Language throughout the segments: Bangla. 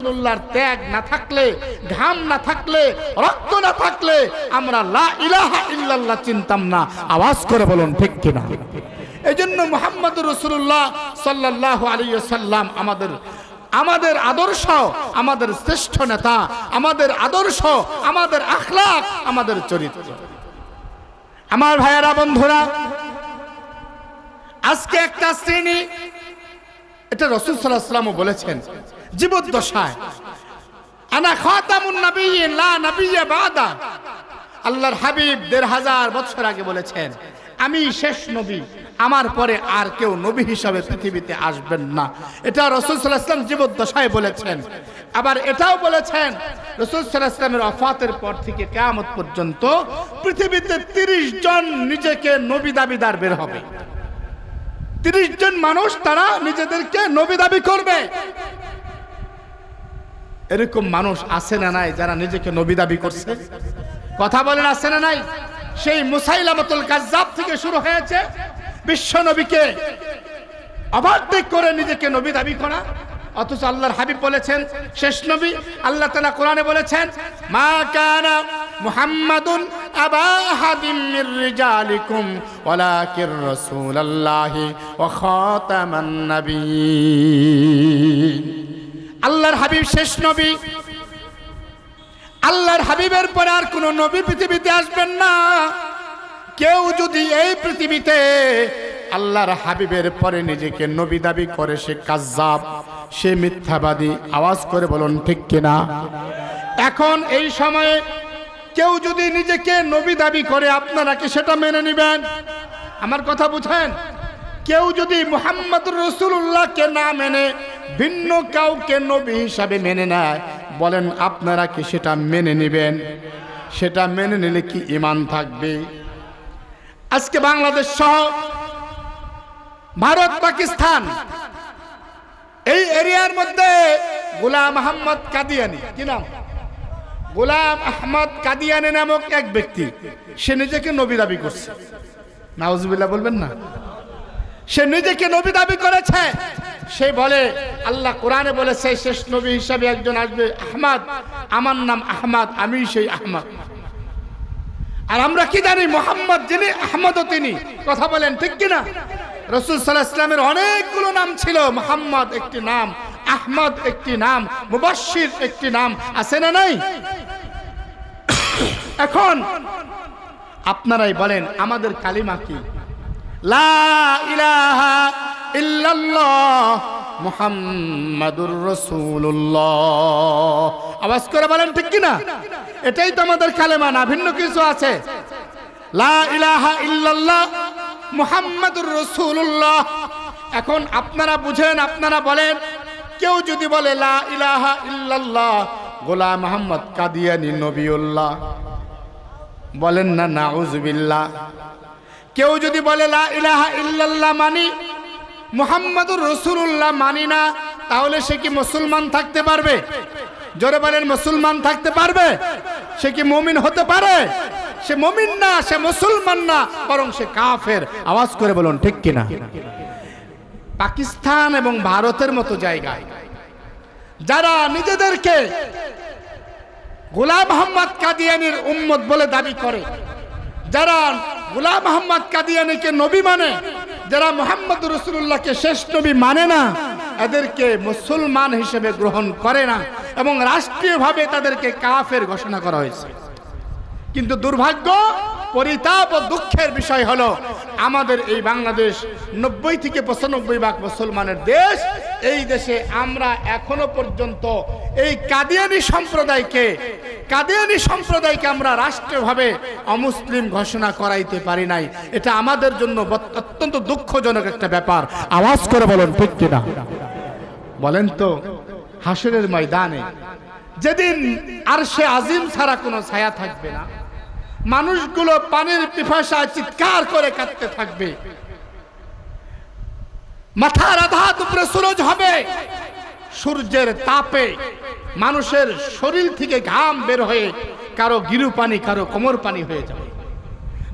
রাসূলুল্লাহর ত্যাগ না থাকলে, ঘাম না থাকলে, রক্ত না থাকলে আমরা লা ইলাহা ইল্লাল্লাহ চিনতাম না। আওয়াজ করে বলুন ঠিক কিনা? এজন্য মুহাম্মদুর রাসূলুল্লাহ সাল্লাল্লাহু আলাইহি ওয়াসাল্লাম আমাদের আদর্শ, আমাদের শ্রেষ্ঠ নেতা, আমাদের আদর্শ, আমাদের আখলাক, আমাদের চরিত্র। আমার ভাইয়েরা, বন্ধুরা, আজকে একটা শ্রেণী, এটা রাসূল সাল্লাল্লাহু আলাইহি ওয়াসাল্লাম বলেছেন জীবদ্দশায়, আনা খাতামুন নাবিয়্যিন লা নাবিয়্যা বাদা। আল্লাহর হাবিব ১৫০০ বছর আগে বলেছেন, আমি শেষ নবী, আমার পরে আর কেউ নবী হিসাবে পৃথিবীতে আসবেন না। এটা রাসূল সাল্লাল্লাহু আলাইহি ওয়াসাল্লাম জীবদ্দশায় বলেছেন। আবার এটাও বলেছেন রাসূল সাল্লাল্লাহু আলাইহি ওয়াসাল্লামের ওয়াফাতের পর থেকে কিয়ামত পর্যন্ত পৃথিবীতে ৩০ জন নিজেকে নবী দাবিদার বের হবে। ৩০ জন মানুষ তারা নিজেদেরকে নবী দাবি করবে। এরকম মানুষ আছে না নাই যারা নিজেকে নবী দাবি করছে? কথা বলেন, আছে না নাই? সেই মুসাইলামাতুল কাজ্জাব থেকে শুরু হয়েছে বিশ্ব নবীকে ওভারটেক করে নিজেকে নবী দাবি করা। অথচ আল্লাহর হাবিব বলেছেন শেষ নবী। আল্লাহ তাআলা কোরআনে বলেছেন, মা কানা মুহাম্মাদুন আবা আহাদিম মির রিজালিকুম ওয়ালাকির রাসূলুল্লাহি ওয়া খাতামান নাবিয়্যিন। আল্লাহর হাবিব শেষ নবী। আল্লাহর হাবিবের পরে আর কোন নবী পৃথিবীতে আসবেন না। কেউ যদি এই পৃথিবীতে আল্লাহর হাবিবের পরে নিজেকে নবী দাবি করে, সে কাজ্জাব, সে মিথ্যাবাদী। আওয়াজ করে বলুন ঠিক কিনা? এখন এই সময়ে কেউ যদি নিজেকে নবী দাবি করে, আপনারা কি সেটা মেনে নেবেন? আমার কথা বুঝেন? কেউ যদি মুহাম্মদুর রাসূলুল্লাহকে না মেনে ভিন্ন কাউকে নবী হিসাবে মেনে নেয়, বলেন আপনারা কি সেটা মেনে নেবেন? সেটা মেনে নিলে কি ঈমান থাকবে? আজকে বাংলাদেশ সহ ভারত, পাকিস্তান, এই এরিয়ার মধ্যে গোলাম আহমদ কাদিয়ানি, কি নাম? গোলাম আহমদ কাদিয়ানি নামক এক ব্যক্তি, সে নিজেকে নবী দাবি করছে। নাউজুবিল্লাহ বলবেন না? সে নিজেকে নবী দাবি করেছে। সে বলে আল্লাহ কোরআনে বলেছে শেষ নবী হিসাবে একজন আসবে, আহমদ, আমার নাম আহমদ, আমি সেই আহমদ। আর আমরা কি জানি? মুহাম্মদ যিনি, আহমদও তিনি। কথা বলেন ঠিক কিনা? রাসূল সাল্লাল্লাহু আলাইহি ওয়াসাল্লামের অনেকগুলো নাম ছিল। মুহাম্মদ একটি নাম, আহমদ একটি নাম, মুবাশশির একটি নাম, আছে না নাই? এখন আপনারাই বলেন আমাদের কালিমা কি? লা ইলাহা ইল্লাল্লাহ মুহাম্মাদুর রাসূলুল্লাহ। আওয়াজ করে বলেন ঠিক কিনা? এটাই তো আমাদের কালেমা, না ভিন্ন কিছু আছে? লা ইলাহা ইল্লাল্লাহ মুহাম্মাদুর রাসূলুল্লাহ। এখন আপনারা বুঝেন, আপনারা বলেন, কেউ যদি বলে লা ইলাহা ইল্লাল্লাহ গোলাম আহমদ কাদিয়ানী নবিউল্লাহ, বলেন না নাউজুবিল্লাহ? কেউ যদি বলে লা ইলাহা ইল্লাল্লাহ মানি, মুহাম্মাদুর রাসূলুল্লাহ মানি না, তাহলে সে কি মুসলমান থাকতে পারবে? জোরে বলেন, মুসলমান থাকতে পারবে? সে কি মুমিন হতে পারে? সে মুমিন না, সে মুসলমান না, বরং সে কাফের। আওয়াজ করে বলুন ঠিক কিনা? পাকিস্তান এবং ভারতের মতো জায়গায় যারা নিজেদেরকে গোলাম আহমদ কাদিয়ানীর উম্মত বলে দাবি করে, যারা গোলাম আহমদ কাদিয়ানীকে নবী মানে, যারা মুহাম্মদুর রাসূলুল্লাহকে শেষ নবী মানে না, এদেরকে মুসলমান হিসেবে গ্রহণ করে না এবং রাষ্ট্রীয়ভাবে তাদেরকে কাফের ঘোষণা করা হয়েছে। কিন্তু দুর্ভাগ্য, পরিতাপ ও দুঃখের বিষয় হলো আমাদের এই বাংলাদেশ 90 থেকে 95% মুসলমানের দেশ। এই দেশে আমরা এখনো পর্যন্ত এই কাদিয়ানী সম্প্রদায়কে আমরা রাষ্ট্রীয়ভাবে অমুসলিম ঘোষণা করাইতে পারি নাই। এটা আমাদের জন্য অত্যন্ত দুঃখজনক একটা ব্যাপার। আওয়াজ করে বলুন ঠিক কিনা? বলেন তো, হাসরের ময়দানে যেদিন আরশে আজিম ছাড়া কোনো ছায়া থাকবে না, মানুষগুলো পানির পিপাসায় চিৎকার করে কাঁদতে থাকবে, মাথার আঘাত উপরে সূরজ হবে, সূর্যের তাপে মানুষের শরীর থেকে ঘাম বের হয়ে কারো গিরু পানি, কারো কোমর পানি হয়ে যাবে।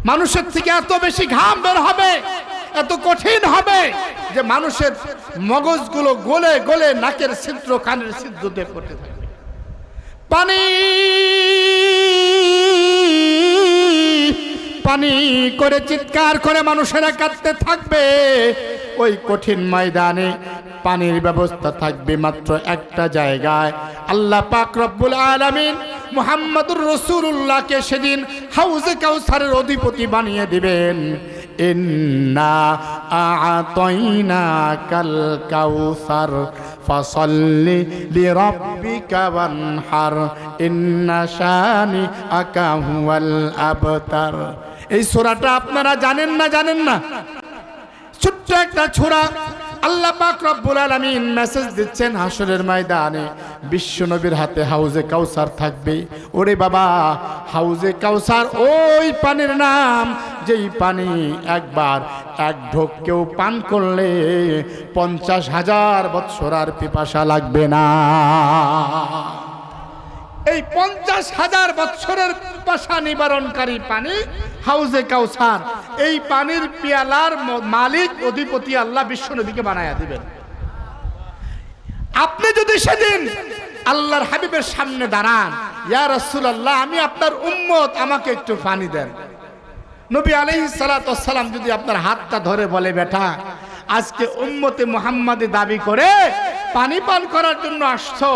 মানুষের থেকে এত বেশি ঘাম বের হবে, এত কঠিন হবে যে মানুষের মগজগুলো গলে গলে নাকের ছিদ্র কানের ছিদ্র দিয়ে পড়তে থাকবে। পানি পানি করে চিৎকার করে মানুষেরা কাঁদতে থাকবে। ওই কঠিন ময়দানে পানির ব্যবস্থা থাকবে মাত্র একটা জায়গায়। আল্লাহ পাক রব্বুল আলামিন মুহাম্মদুর রাসূলুল্লাহকে সেদিন হাউজে কাউসারের অধিপতি বানিয়ে দিবেন। ইন্না আ'তাইনাকাল কাউসার ফাসাল্লি লিরাব্বিকা ওয়ানহার ইন্না শানিআকা হুয়াল আবতার। এই সূরাটা আপনারা জানেন না? ছোট্ট একটা সূরা। আল্লাহ পাক রব্বুল আলামিন মেসেজ দিচ্ছেন হাসরের ময়দানে বিশ্ব নবীর হাতে হাউজে কাউসার থাকবে। ওরে বাবা, হাউজে কাউসার ওই পানির নাম যেই পানি একবার এক ঢোক কেউ পান করলে 50,000 বৎসর আর পিপাসা লাগবে না। এই 50,000 বৎসরের পিপাসা নিবারণকারী পানি হাউজে কাউসার। এই পানির পিয়ালার মালিক অধিপতি আল্লাহ বিশ্বনবীকে বানায়া দিবেন। আপনি যদি সেদিন আল্লাহর হাবিবের সামনে দাঁড়ান, ইয়া রাসূলুল্লাহ আমি আপনার উম্মত, আমাকে একটু পানি দেন। নবী আলাইহিস সালাতু ওয়াস সালাম যদি আপনার হাতটা ধরে বলে, বেটা আজকে উম্মতে মুহাম্মাদি দাবি করে পানি পান করার জন্য আসছো,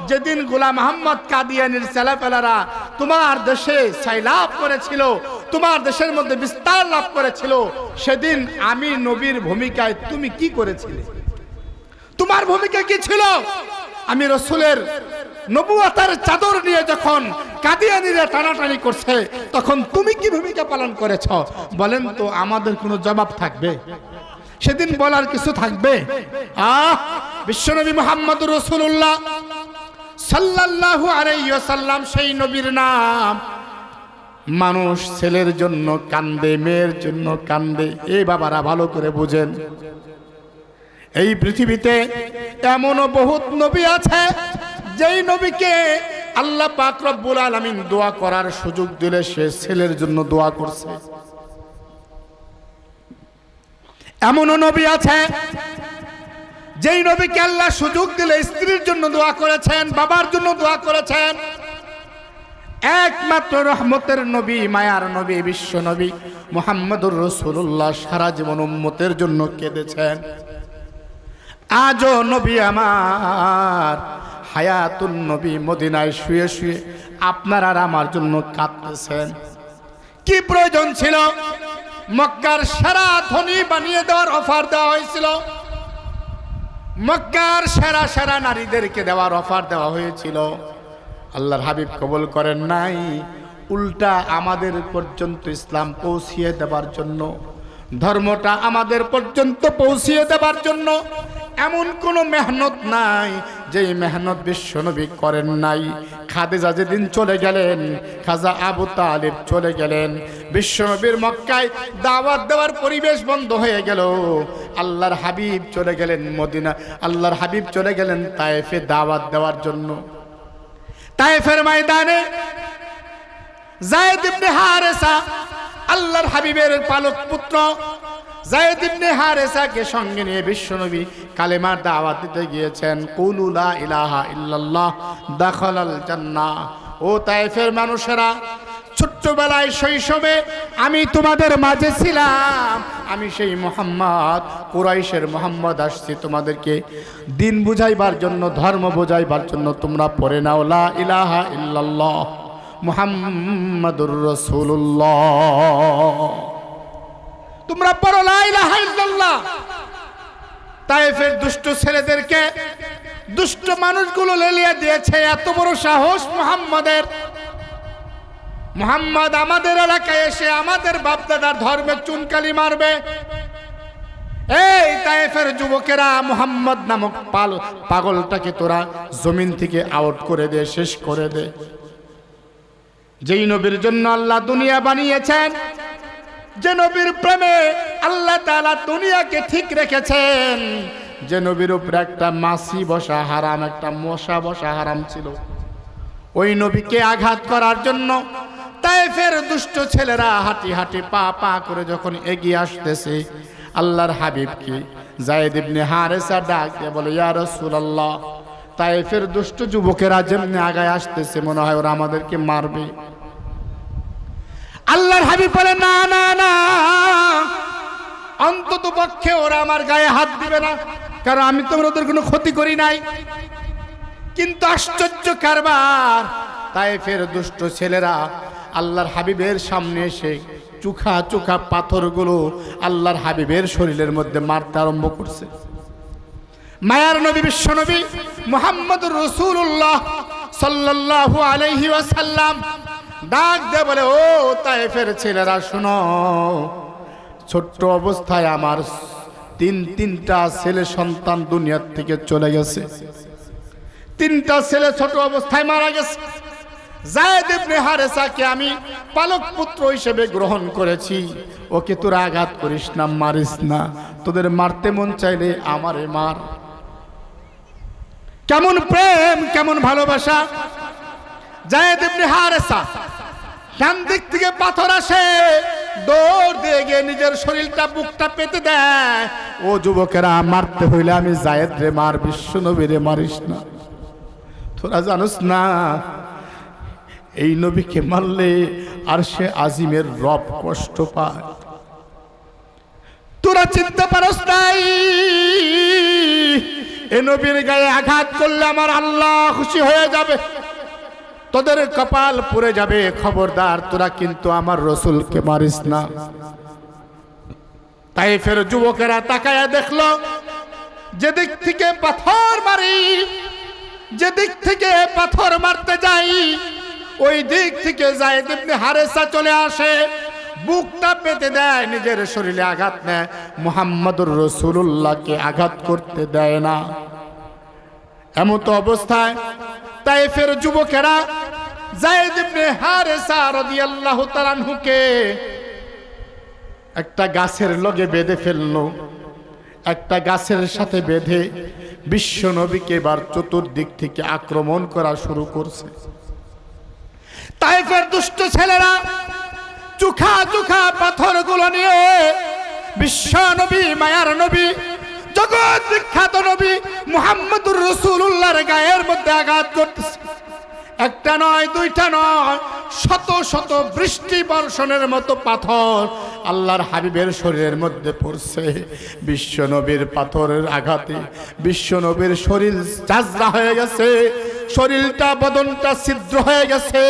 যেদিন গোলাম মোহাম্মদ কাদিয়ানির ছেলেপেলারা তোমার দেশে সাইলাভ করেছিল, তোমার দেশের মধ্যে বিস্তার লাভ করেছিল, সেদিন আমি নবীর ভূমিকায় তুমি কি করেছিলে? তোমার ভূমিকা কি ছিল? আমি রাসূলের নবুয়তের চাদর নিয়ে যখন কাদিয়ানীরা টানাটানি করছে, তখন তুমি কি ভূমিকা পালন করেছ? বলেন তো, আমাদের কোনো জবাব থাকবে? সেদিন বলার কিছু থাকবে? বিশ্বনবী মুহাম্মদুর রাসূলুল্লাহ সাল্লাল্লাহু আলাইহি ওয়াসাল্লাম, সেই নবীর নাম। মানুষ ছেলের জন্য কান্দে, মেয়ের জন্য কান্দে। এই বাবারা ভালো করে বুঝেন, এই পৃথিবীতে এমনও বহুত নবী আছে যেই নবীকে আল্লাহ পাক রব্বুল আলামিন দোয়া করার সুযোগ দিলে সে ছেলের জন্য দোয়া করছে। এমনও নবী আছে যেই নবীকে আল্লাহ সুযোগ দিলে স্ত্রীর জন্য দোয়া করেছেন, বাবার জন্য দোয়া করেছেন। একমাত্র রহমতের নবী, মায়ার নবী, বিশ্ব নবী মুহাম্মদুর রাসূলুল্লাহ সারা জীবন উম্মতের জন্য কেঁদেছেন। আজও নবী আমার হায়াতুন নবী মদিনায় শুয়ে শুয়ে আপনার আর আমার জন্য কাঁদতেছেন। কি প্রয়োজন ছিল? মক্কার সেরা ধনী বানিয়ে দেওয়ার অফার দেওয়া হয়েছিল, মক্কার সেরা সেরা নারীদেরকে দেওয়ার অফার দেওয়া হয়েছিল। আল্লাহর হাবিব কবুল করেন নাই, উল্টা আমাদের পর্যন্ত ইসলাম পৌঁছিয়ে দেবার জন্য, ধর্মটা আমাদের পর্যন্ত পৌঁছিয়ে দেবার জন্য এমন কোনো মেহনত নাই যেই মেহনত বিশ্বনবী করেন নাই। খাদিজা যেদিন চলে গেলেন, খাজা আবু তালিব চলে গেলেন, বিশ্বনবীর মক্কায় দাওয়াত দেওয়ার পরিবেশ বন্ধ হয়ে গেল। আল্লাহর হাবিব চলে গেলেন মদিনা, আল্লাহর হাবিব চলে গেলেন তায়েফে দাওয়াত দেওয়ার জন্য। তায়েফের ময়দানে যায়েদ ইবনে হারেসা, আল্লাহর হাবিবের পালক পুত্র যায়েদ ইবনে হারেসাকে সঙ্গে নিয়ে বিশ্বনবী কালেমার দাওয়াত দিতে গিয়েছেন। কুলু লা ইলাহা ইল্লাল্লাহ দাখালাল জান্নাহ। ও তায়েফের মানুষেরা, ছোট্টবেলায় শৈশবে আমি তোমাদের মাঝে ছিলাম, আমি সেই মুহাম্মদ, কুরাইশের মুহাম্মদ আসছি তোমাদেরকে দিন বুঝাইবার জন্য, ধর্ম বুঝাইবার জন্য। তোমরা পড়ে নাও লা ইলাহা ইল্লাল্লাহ মুহাম্মাদুর রাসূলুল্লাহ। তোমরা পড়ো লা ইলাহা ইল্লাল্লাহ। তায়েফের দুষ্ট ছেলেদেরকে দুষ্ট মানুষগুলো লেলিয়ে দিয়েছে। এত বড় সাহস মুহাম্মাদের! মুহাম্মদ আমাদের এলাকায় এসে আমাদের বাপদাদার ধর্মে চুনকালি মারবে। এই তায়েফের যুবকেরা, মুহাম্মদ নামক পাগলটাকে তোরা জমিন থেকে আউট করে দে, শেষ করে দে। যেই নবীর জন্য আল্লাহ দুনিয়া বানিয়েছেন, যে নবীর প্রেমে আল্লাহ তাআলা দুনিয়াকে ঠিক রেখেছেন, যে নবীর উপরে একটা মাছি বসা হারাম, একটা মশা বসা হারাম ছিল, ওই নবীকে আঘাত করার জন্য তায়েফের দুষ্ট ছেলেরা হাঁটি হাঁটি পা পা করে যখন এগিয়ে আসতেছে, আল্লাহর হাবিব কি যায়েদ ইবনে হারেসা ডাক দিয়ে বলে, ইয়া রাসূলুল্লাহ, তায়েফের দুষ্ট যুবকেরা যেমনি আগায় আসতেছে মনে হয় ওরা আমাদেরকে মারবে। আল্লাহর হাবিব বলে, না না না, অন্তত পক্ষে ওরা আমার গায়ে হাত দিবে না, কারণ আমি তো ওদের কোনো ক্ষতি করি নাই। কিন্তু আশ্চর্য কারবার, তায়েফের দুষ্ট ছেলেরা আল্লাহর হাবিবের সামনে এসে চোখা চোখা পাথরগুলো আল্লাহর হাবিবের শরীরের মধ্যে মারতে আরম্ভ করছে। মায়ার নবী বিশ্ব নবী মুহাম্মদুর রাসূলুল্লাহ সাল্লাল্লাহু আলাইহি ওয়াসাল্লাম ডাক দিয়ে বলে, ও তায়েফের ছেলেরা শোনো, ছোট্ট অবস্থায় আমার তিনটা ছেলে সন্তান দুনিয়ার থেকে চলে গেছে। তিনটা ছেলে ছোট অবস্থায় মারা গেছে। যায়েদ ইবনে হারেসাকে আমি পালক পুত্র হিসেবে গ্রহণ করেছি। ওকে তোরা আঘাত করিস না, মারিস না, তোদের মারতে মন চাইলে আমারে মার। কেমন প্রেম, কেমন ভালোবাসা! যায়েদ ইবনে হারেসা ডান দিক থেকে পাথর আসে, দৌড় দিয়ে গিয়ে নিজের শরীরটা বুকটা পেতে দেয়। ও যুবকেরা, মারতে হইলে আমি যায়েদ রে মার, বিশ্ব নবীরে মারিস না। তোরা জানোস না এই নবীকে মারলে আর সে আজিমের রব কষ্ট পায়। তোরা চিনতে পারস নাই এ নবীর গায়ে আঘাত করলে আমার আল্লাহ খুশি হয়ে যাবে, তোদের কপাল পুড়ে যাবে। খবরদার, তোরা কিন্তু আমার রসুলকে মারিস না। তায়েফের যুবকেরা তাকায়া দেখলো, যেদিক থেকে পাথর মারি, যেদিক থেকে পাথর মারতে যাই, ওই দিক থেকে যায়েদ ইবনে হারেসা চলে আসে, বুকটা পেতে দেয়, নিজের শরীরে আঘাত নেয়, মুহাম্মদুর রাসূলুল্লাহকে আঘাত করতে দেয় না। এমত অবস্থায় তায়েফের যুবকেরা যায়েদ ইবনে হারেসা রাদিয়াল্লাহু তাআলা আনহুকে একটা গাছের লগে বেঁধে ফেললো। একটা গাছের সাথে বেঁধে বিশ্ব নবীকে এবার চতুর্দিক থেকে আক্রমণ করা শুরু করছে। তায়েফের দুষ্ট ছেলেরা চোখা চোখা পাথরগুলো নিয়ে বিশ্ব নবী, মায়ার নবী, জগৎ বিখ্যাত নবী মুহাম্মদুর রাসূলুল্লাহর গায়ের মধ্যে আঘাত করতেছে। একটা নয়, দুইটা নয়, শত শত বৃষ্টি বর্ষণের মতো পাথর আল্লাহর হাবিবের শরীরের মধ্যে পড়ছে। বিশ্ব নবীর পাথরের আঘাতে বিশ্ব নবীর শরীর ঝাঁঝরা হয়ে গেছে, শরীরটা বদনটা ছিদ্র হয়ে গেছে।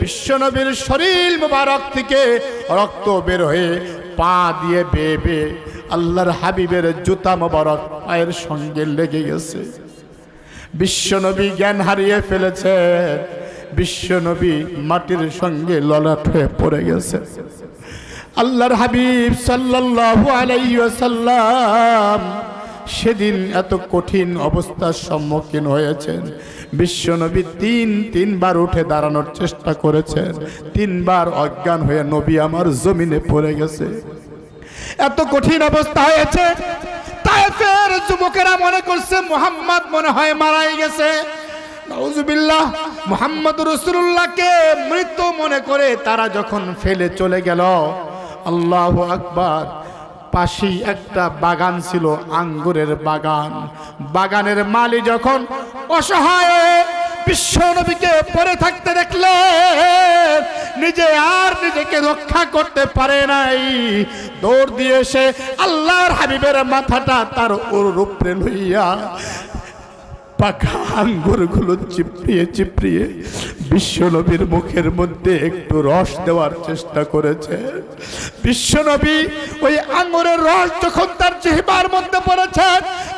বিশ্ব নবীর শরীর মুবারক থেকে রক্ত বের হয়ে পা দিয়ে বেয়ে বেয়ে আল্লাহর হাবিবের জুতা মুবারক পায়ের সঙ্গে লেগে গেছে। বিশ্বনবী জ্ঞান হারিয়ে ফেলেছে, বিশ্বনবী মাটির সঙ্গে ললাট হয়ে পড়ে গেছে। আল্লাহর হাবিব সাল্লাল্লাহু আলাইহি ওয়াসাল্লাম সেদিন এত কঠিন অবস্থার সম্মুখীন হয়েছেন। বিশ্বনবী তিনবার উঠে দাঁড়ানোর চেষ্টা করেছেন, তিনবার অজ্ঞান হয়ে নবী আমার জমিনে পড়ে গেছে। এত কঠিন অবস্থা হয়েছে, তায়েফের যুবকেরা মনে করছে মুহাম্মদ মনে হয় মারাই গেছে। নাউজুবিল্লাহ, মুহাম্মদ রাসূলুল্লাহকে মৃত মনে করে তারা যখন ফেলে চলে গেল, আল্লাহু আকবার, পাশেই একটা বাগান ছিল, আঙ্গুরের বাগান। বাগানের মালি যখন অসহায় বিশ্ব নবীকে পড়ে থাকতে দেখলে নিজে আর নিজেকে রক্ষা করতে পারে নাই, দৌড় দিয়ে এসে আল্লাহর হাবিবের মাথাটা তার ওর উপরে লইয়া পাকা আঙ্গুরগুলো চিপড়িয়ে চিপড়িয়ে বিশ্বনবীর মুখের মধ্যে একটু রস দেওয়ার চেষ্টা করেছে। বিশ্বনবী ওই আঙ্গুরের রস যখন তার জিহ্বার মধ্যে পড়েছে,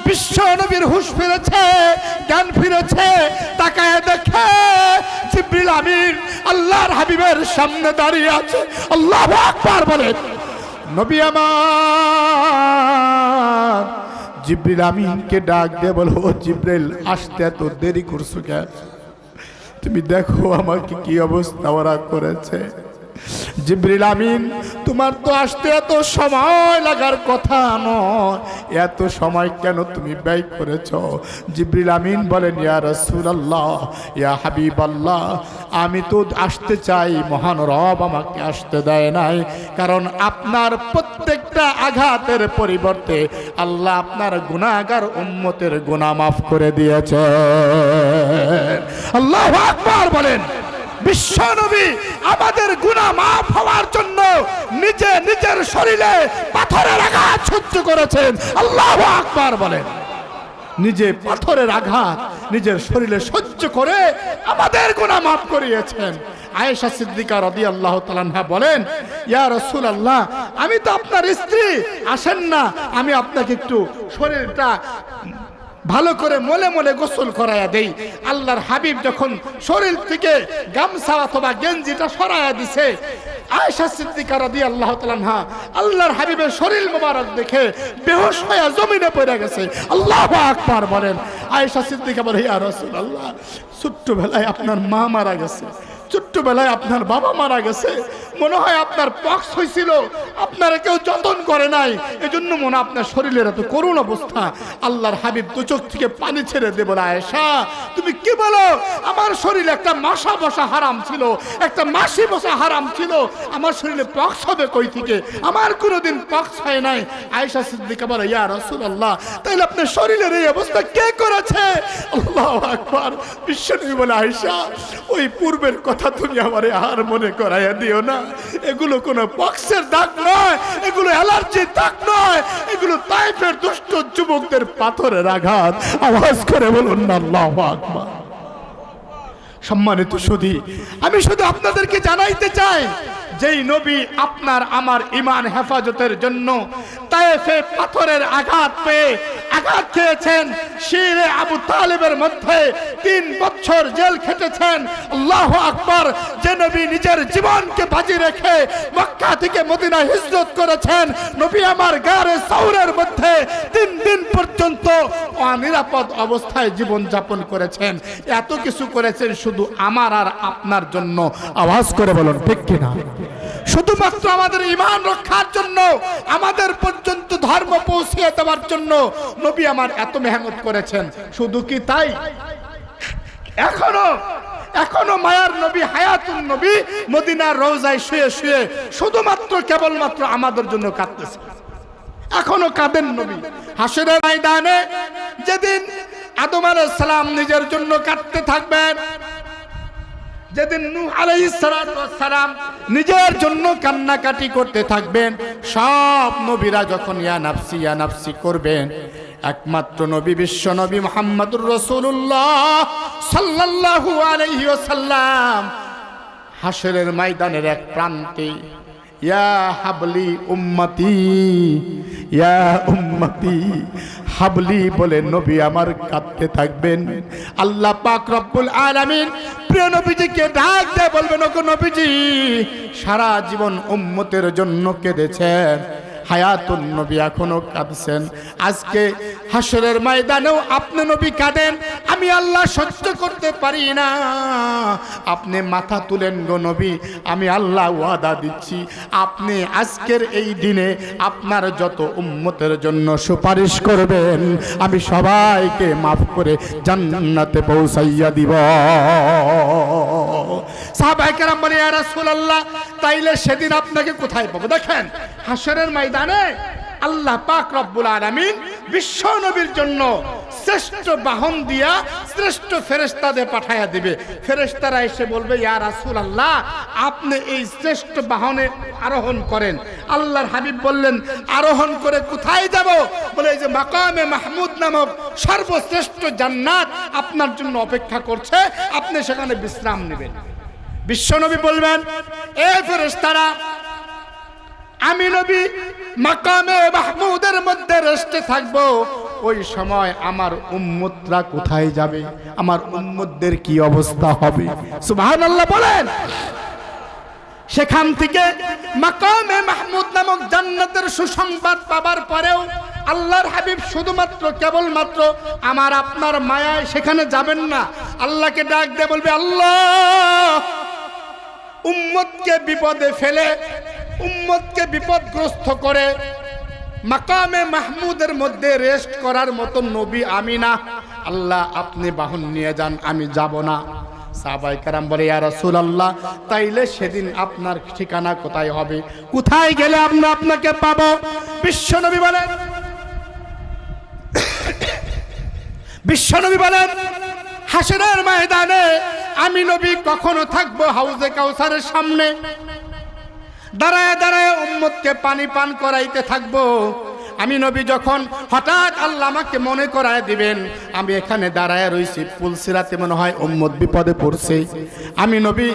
বিশ্বনবীর হুঁশ ফিরেছে, জ্ঞান ফিরেছে। তাকায় দেখে জিবরিল আমিন আল্লাহর হাবিবের সামনে দাঁড়িয়ে আছে। আল্লাহু আকবার বলে, নবী আমার জিবরিল আমিনকে ডাক দিয়ে বলো, ও জিবরিল, আসতে এত দেরি করছো কেন? তুমি দেখো আমাকে কি অবস্থা ওরা করেছে। জিবরিল আমিন, তোমার তো আসতে এত সময় লাগার কথা নয়, এত সময় কেন তুমি ব্যয় করেছো? জিবরিল আমিন বলেন, ইয়া রাসূলুল্লাহ, ইয়া হাবিবাল্লাহ, আমি তো আসতে চাই, মহান রব আমাকে আসতে দেয় নাই, কারণ আপনার প্রত্যেকটা প্রত্যেকটা আঘাতের পরিবর্তে আল্লাহ আপনার গুনাহগার উম্মতের গুনাহ মাফ করে দিয়েছে। আল্লাহু আকবার বলেন। বিশ্বনবী আমাদের গুনাহ মাফ হওয়ার জন্য নিজে নিজের শরীরে পাথরের আঘাত সহ্য করেছেন। আল্লাহু আকবার বলেন। নিজে পাথরের আঘাত নিজের শরীরে সহ্য করে আমাদের গুনাহ মাফ করিয়েছেন। আয়েশা সিদ্দিকা রাদিয়াল্লাহু তাআলা আনহা বলেন, ইয়া রাসূলুল্লাহ, আমি তো আপনার স্ত্রী, আসেন না আমি আপনাকে একটু শরীরটা ভালো করে মলে মলে গোসল করায়া দেই। আল্লাহর হাবিব যখন শরীর থেকে গামছা অথবা গেঞ্জিটা সরায়া দিছে, আয়েশা সিদ্দিকা রাদিয়াল্লাহু তাআলা আনহা আল্লাহর হাবিবের শরীর মোবারক দেখে বেহুশ হয়ে জমিনে পড়ে গেছে। আল্লাহু আকবার বলেন। আয়েশা সিদ্দিকা বলে, ইয়া রাসূলুল্লাহ, ছোট্টবেলায় আপনার মা মারা গেছে, ছোট্টবেলায় আপনার বাবা মারা গেছে, মনে হয় আপনার পক্স হয়েছিল, আপনারা কেউ যত্ন করে নাই, এজন্য মনে আপনার শরীরের এত করুণ অবস্থা। আল্লাহর হাবিব দু চোখ থেকে পানি ছেড়ে দেব, আয়েশা তুমি কি বলো? আমার শরীরে একটা মাসা বসা হারাম ছিল, একটা মাসি বসা হারাম ছিল, আমার শরীরে পক্স হবে কই থেকে? আমার কোনোদিন পক্স হয় নাই। আয়েশা সিদ্দিকা বলে, ইয়া রাসূলুল্লাহ, তাইলে আপনার শরীরের এই অবস্থা কে করেছে? আল্লাহু আকবার। বিশ্বনবী বলে, আয়েশা ওই পূর্বের কথা তুমি আমারে আর মনে করাইয়া দিও না। এগুলো কোনো পক্সের দাগ নয়, এগুলো অ্যালার্জির দাগ নয়, এগুলো তাইফের দুষ্ট যুবকদের পাথরের আঘাত। আওয়াজ করে বলুন না আল্লাহু আকবার। সম্মানিত সুধী, আমি শুধু আপনাদেরকে জানাইতে চাই, যেই নবী আপনার আমার ঈমান হেফাজতের জন্য তায়েফে পাথরের আঘাত পেয়ে আঘাত খেয়েছেন, শিরে আবু তালেবের মধ্যে 3 বছর জেল খেটেছেন। আল্লাহু আকবার। যে নবী নিজের জীবনকে বাজি রেখে মক্কা থেকে মদিনা হিজরত করেছেন, নবী আমার গারে সাউরের মধ্যে 3 দিন পর্যন্ত অনিরাপদ অবস্থায় জীবন যাপন করেছেন। এত কিছু করেছেন শুধু আমার আর আপনার জন্য। আওয়াজ করে বলুন ঠিক কিনা? শুধুমাত্র আমাদের ঈমান রক্ষার জন্য, আমাদের পর্যন্ত ধর্ম পৌঁছিয়ে দেওয়ার জন্য নবী আমার এত মেহনত করেছেন। শুধু কি তাই? এখনো মায়ার নবী হায়াতুন নবী মদিনার রওজায় শুয়ে শুয়ে শুধুমাত্র কেবলমাত্র আমাদের জন্য কাঁদতেছে। এখনো কাঁদেন নবী। হাসরের ময়দানে যেদিন আদম আলাইহিস সালাম নিজের জন্য কাঁদতে থাকবেন, যেদিন নূহ আলাইহিস সালাম নিজের জন্য কান্নাকাটি করতে থাকবেন, সব নবীরা যখন ইয়া নাফসি ইয়া নাফসি করবেন, একমাত্র নবী বিশ্ব নবী মুহাম্মদুর রাসূলুল্লাহ সাল্লাল্লাহু আলাইহি ওয়াসাল্লাম হাসরের ময়দানের এক প্রান্তে ইয়া হাবলি উম্মতি, ইয়া উম্মতি হাবলি বলে নবী আমার কাঁদতে থাকবেন। আল্লাহ পাক রব্বুল আলামিন প্রিয় নবীজিকে ডাক দিয়ে বলবেন, ওগো নবীজি, সারা জীবন উম্মতের জন্য কেঁদেছেন, হায়াতুন নবী এখনো কাঁদছেন, আজকে হাসরের ময়দানেও আপনি নবী কাঁদেন, আমি আল্লাহ সহ্য করতে পারি না। আপনি মাথা তুলেন গো নবী, আমি আল্লাহ ওয়াদা দিচ্ছি, আপনি আজকের এই দিনে আপনার যত উম্মতের জন্য সুপারিশ করবেন, আমি সবাইকে মাফ করে জান্নাতে পৌঁছাইয়া দিব। সাহাবায়ে কেরাম বলে, ইয়া রাসূলুল্লাহ, তাইলে সেদিন আপনাকে কোথায় পাবো? দেখেন, হাসরের ময়দানে আল্লাহ পাক রব্বুল আলামিন বিশ্ব নবীর জন্য শ্রেষ্ঠ বাহন দিয়া শ্রেষ্ঠ ফেরেশতাদের পাঠায়া দিবে। ফেরেশতারা এসে বলবে, ইয়া রাসূলুল্লাহ, আপনি এই শ্রেষ্ঠ বাহনে আরোহণ করেন। আল্লাহর হাবিব বললেন, আরোহণ করে কোথায় যাব? বলে, এই যে মাকামে মাহমুদ নামক সর্বশ্রেষ্ঠ জান্নাত আপনার জন্য অপেক্ষা করছে, আপনি সেখানে বিশ্রাম নেবেন। বিশ্বনবী বলবেন, এ ফেরেশতারা, আমি নবী মাকামে মাহমুদের মধ্যে রেস্টে থাকবো, ওই সময় আমার উম্মতরা কোথায় যাবে? আমার উম্মতদের কি অবস্থা হবে? সুবহানাল্লাহ বলেন। সেখান থেকে মাকামে মাহমুদ নামক জান্নাতের সুসংবাদ পাবার পরেও আল্লাহর হাবিব শুধুমাত্র কেবলমাত্র আমার আপনার মায়ায় সেখানে যাবেন না, আল্লাহকে ডাক দিয়ে বলবে, আল্লাহ, উম্মতকে বিপদে ফেলে, উম্মতকে বিপদগ্রস্ত করে মাকামে মাহমুদের মধ্যে রেস্ট করার মতো নবী আমি না, আল্লাহ আপনি বাহন নিয়ে যান, আমি যাব না। সাহাবায়ে কেরাম বলে ইয়া রাসূলুল্লাহ, তাইলে সেদিন আপনার ঠিকানা কোথায় হবে? কোথায় গেলে আমরা আপনাকে পাবো? বিশ্বনবী বলেন হাসরের ময়দানে আমি নবী কখনো থাকবো হাউজে কাউসারের সামনে, দাঁড়ায় দাঁড়ায় উম্মতকে পানি পান করাইতে থাকবো। আমি নবী যখন হঠাৎ আল্লাহ আমাকে মনে করায় দিবেন, আমি এখানে দাঁড়ায় রইছি, পুলসিরাতে মনে হয় উম্মত বিপদে পড়ছে, আমি নবী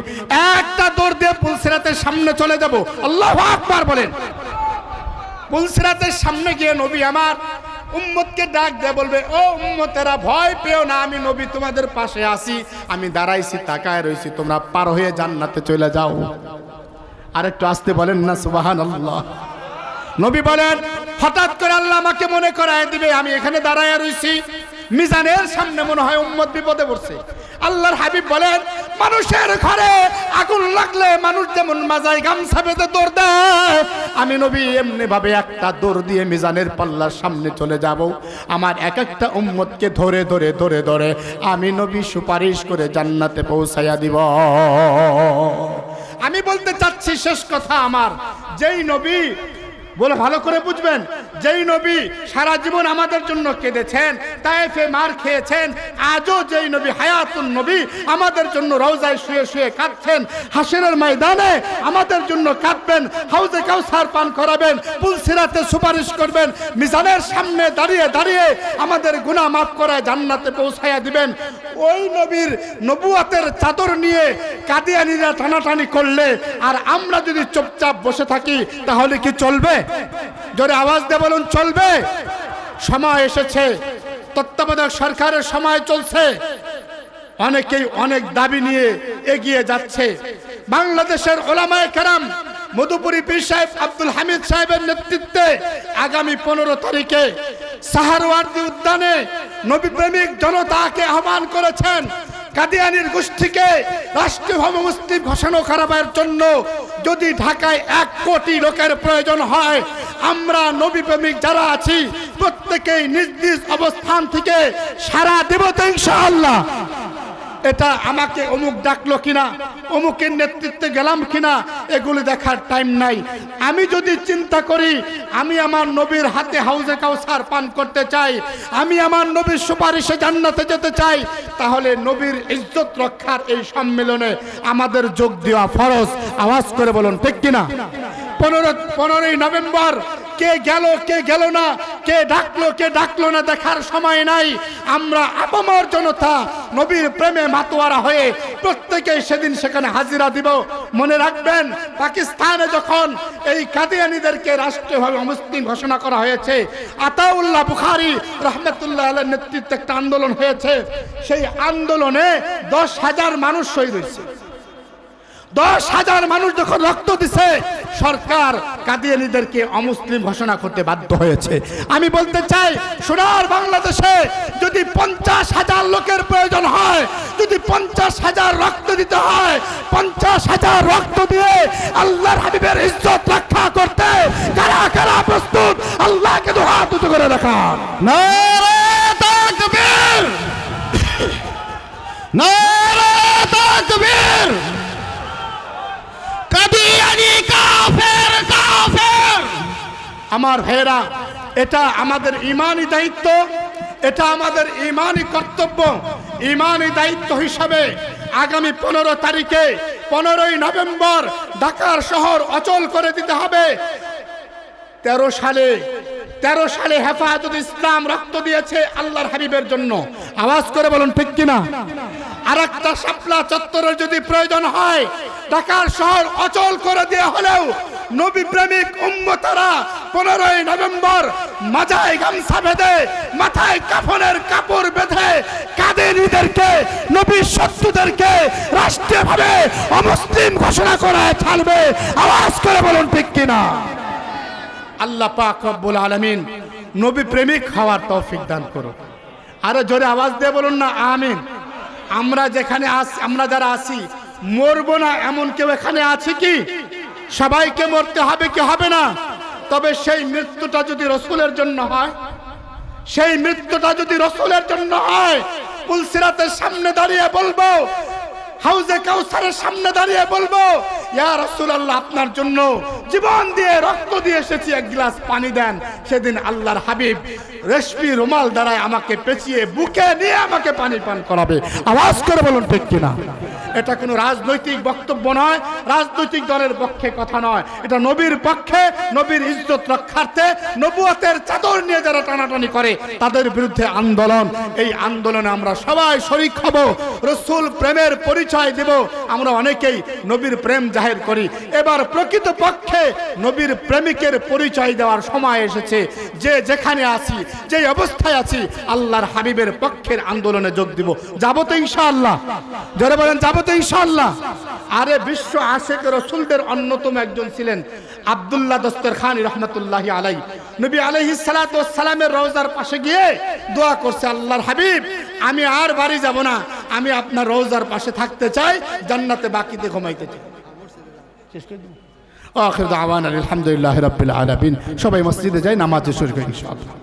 একটা দৌড় দিয়ে পুলসিরাতের সামনে চলে যাব। আল্লাহু আকবার বলেন। পুলসিরাতের সামনে গিয়ে নবী আমার উম্মতকে ডাক দিয়ে বলবে, ও উম্মতেরা ভয় পেও না, আমি নবী তোমাদের পাশে আছি, আমি দাঁড়াইছি, তাকায় রইছি, তোমরা পার হয়ে জান্নাতে চলে যাও। আরেকটু আসতে বলেন না সুবহানাল্লাহ। নবী বলেন হঠাৎ করে আল্লাহ আমাকে মনে করায় দিবে, আমি এখানে দাঁড়ায় রইছি, মিজানের সামনে মনে হয় উম্মত বিপদে পড়ছে। আল্লাহর হাবিব বলেন মানুষের ঘরে আগুন লাগলে মানুষ যেমন মাজায় গামছা বেঁধে দৌড় দেয়, আমি নবী এমনি ভাবে একটা দৌড় দিয়ে মিজানের পাল্লার সামনে চলে যাব। আমার এক একটা উম্মতকে ধরে ধরে ধরে ধরে আমি নবী সুপারিশ করে জান্নাতে পৌঁছাইয়া দিব। আমি বলতে চাচ্ছি শেষ কথা আমার, যেই নবী বলে ভালো করে বুঝবেন, যেই নবী সারা জীবন আমাদের জন্য কেঁদেছেন, তায়েফে মার খেয়েছেন, আজও যেই নবী হায়াতুন নবী আমাদের জন্য রওজায় শুয়ে শুয়ে কাঁদছেন, হাসরের ময়দানে আমাদের জন্য কাঁদবেন, হাউজে কাউসার পান করাবেন, পুলসিরাতে সুপারিশ করবেন, মিজানের সামনে দাঁড়িয়ে দাঁড়িয়ে আমাদের গুনাহ মাফ করায় জান্নাতে পৌঁছাইয়া দিবেন, ওই নবীর নবুয়তের চাদর নিয়ে কাদিয়ানীরা টানাটানি করলে আর আমরা যদি চুপচাপ বসে থাকি তাহলে কি চলবে? জোরে আওয়াজ দিয়ে বলুন, চলবে? সময় এসেছে, তত্ত্বাবধায়ক সরকারের সময় চলছে, অনেকেই অনেক দাবি নিয়ে এগিয়ে যাচ্ছে। বাংলাদেশের ওলামায়ে কেরাম মধুপুরী পীর সাহেব আব্দুল হামিদ সাহেবের নেতৃত্বে আগামী 15 তারিখে সাহারওয়ার্দী উদ্যানে নবী প্রেমিক জনতাকে আহ্বান করেছেন, কাদিয়ানীর গোষ্ঠীকে রাষ্ট্রীয়ভাবে মুসলিম ঘোষণা করার জন্য যদি ঢাকায় 1 কোটি লোকের প্রয়োজন হয়, আমরা নবী প্রেমিক যারা আছি প্রত্যেকেই নিজ নিজ অবস্থান থেকে সারা দেব তো ইনশাআল্লাহ। এটা আমাকে অমুক ডাকলো কিনা, অমুকের নেতৃত্বে গেলাম কিনা, এগুলি দেখার টাইম নাই। আমি যদি চিন্তা করি আমি আমার নবীর হাতে হাউজে কাউসার পান করতে চাই, আমি আমার নবীর সুপারিশে জান্নাতে যেতে চাই, তাহলে নবীর ইজ্জত রক্ষার এই সম্মেলনে আমাদের যোগ দেওয়া ফরজ। আওয়াজ করে বলুন ঠিক কিনা? 15ই নভেম্বর কে গেল কে গেল না, কে ডাকলো না দেখার সময় নাই। আমরা আপামর জনতা নবীর প্রেমে মাতোয়ারা হয়ে প্রত্যেকেই সেদিন সেখানে হাজিরা দিব। মনে রাখবেন, পাকিস্তানে যখন এই কাদিয়ানীদেরকে রাষ্ট্রীয়ভাবে মুসলিম ঘোষণা করা হয়েছে, আতাউল্লাহ বুখারী রহমতুল্লাহ আলাইহির নেতৃত্বে একটা আন্দোলন হয়েছে, সেই আন্দোলনে 10,000 মানুষ শহীদ হয়েছে। 10,000 মানুষ যখন রক্ত দিছে, সরকার কাদিয়ানীদেরকে অমুসলিম ঘোষণা করতে বাধ্য হয়েছে। আমি বলতে চাই, সোনার বাংলাদেশে যদি 50,000 লোকের প্রয়োজন হয়, যদি 50,000 রক্ত দিতে হয়, 50,000 রক্ত দিয়ে আল্লাহর হাবিবের ইজ্জত রক্ষা করতে কারা কারা প্রস্তুত? আল্লাহকে দু হাত উঁচু করে দেখান। নারে তাকবীর, নারে তাকবীর। কাদিয়ানী কাফের, কাফের। আমার ভাইরা, এটা আমাদের ঈমানি দায়িত্ব, এটা আমাদের ঈমানি কর্তব্য। ঈমানি দায়িত্ব হিসাবে আগামী 15 তারিখে 15ই নভেম্বর ঢাকার শহর অচল করে দিতে হবে। 13 সালে হেফাজত ইসলাম রক্ত দিয়েছে আল্লাহর হাবিবের জন্য। আওয়াজ করে বলুন ঠিক কিনা? আরেকটা শাপলা চত্বরের যদি প্রয়োজন হয়, ঢাকার শহর অচল করে দেওয়া হলেও নবী প্রেমিক উম্মতেরা 15ই নভেম্বর মাজায় গামছা বেঁধে, মাথায় কাফনের কাপড় বেঁধে কাদিয়ানীদেরকে, নবীর শত্রুদেরকে রাষ্ট্রীয়ভাবে অমুসলিম ঘোষণা করায় ছাড়বে। আওয়াজ করে বলুন ঠিক কিনা? আল্লাহ পাক রব্বুল আলামিন নবী প্রেমিক হওয়ার তৌফিক দান করুন। আরো জোরে আওয়াজ দিয়ে বলুন না আমিন। আমরা যেখানে আছি, আমরা যারা আছি মরবো না এমন কেউ এখানে আছে কি? সবাইকে মরতে হবে কি হবে না? তবে সেই মৃত্যুটা যদি রাসূলের জন্য হয়, সেই মৃত্যুটা যদি রাসূলের জন্য হয়, পুলসিরাতের সামনে দাঁড়িয়ে বলবো, হাউজে কাউসারের সামনে দাঁড়িয়ে বলবো, ইয়া রাসূলুল্লাহ আপনার জন্য জীবন দিয়ে রক্ত দিয়ে এসেছি, এক গ্লাস পানি দেন। সেদিন আল্লাহর হাবিব রেশমি রুমাল দ্বারা আমাকে পেঁচিয়ে বুকে নিয়ে আমাকে পানি পান করাবে। আওয়াজ করে বলুন ঠিক কিনা? এটা কোনো রাজনৈতিক বক্তব্য নয়, রাজনৈতিক দলের পক্ষে কথা নয়, এটা নবীর পক্ষে, নবীর ইজ্জত রক্ষার্থে নবুয়তের চাদর নিয়ে যারা টানাটানি করে তাদের বিরুদ্ধে আন্দোলন। এই আন্দোলনে আমরা সবাই শরীক হব, রাসূল প্রেমের পরিচয় দেব। আমরা অনেকেই নবীর প্রেম জাহির করি, এবার প্রকৃত পক্ষে নবীর প্রেমিকের পরিচয় দেওয়ার সময় এসেছে। যে যেখানে আছি, যে অবস্থায় আছি, আল্লাহর হাবিবের পক্ষের আন্দোলনে যোগ দিব। যাবো তো ইনশাআল্লাহ? যারা বলেন যাবো তো ইনশাআল্লাহ? আরে বিশ্ব আশিক রাসূলদের অন্যতম একজন ছিলেন আব্দুল্লাহ দস্তরখানী রহমতুল্লাহি আলাইহি। নবী আলাইহিস সালাতু ওয়াস সালামের রওজার পাশে গিয়ে দোয়া করছে, আল্লাহর হাবিব আমি আর বাড়ি যাব না, আমি আপনার রওজার পাশে থাকতে চাই, জান্নাতে বাকিতে ঘুমাইতে চাই। শেষ করে দেব। আখির দাওয়ানা আলহামদুলিল্লাহি রাব্বিল আলামিন। সবাই মসজিদে যাই, নামাজে শরীক হই ইনশাআল্লাহ।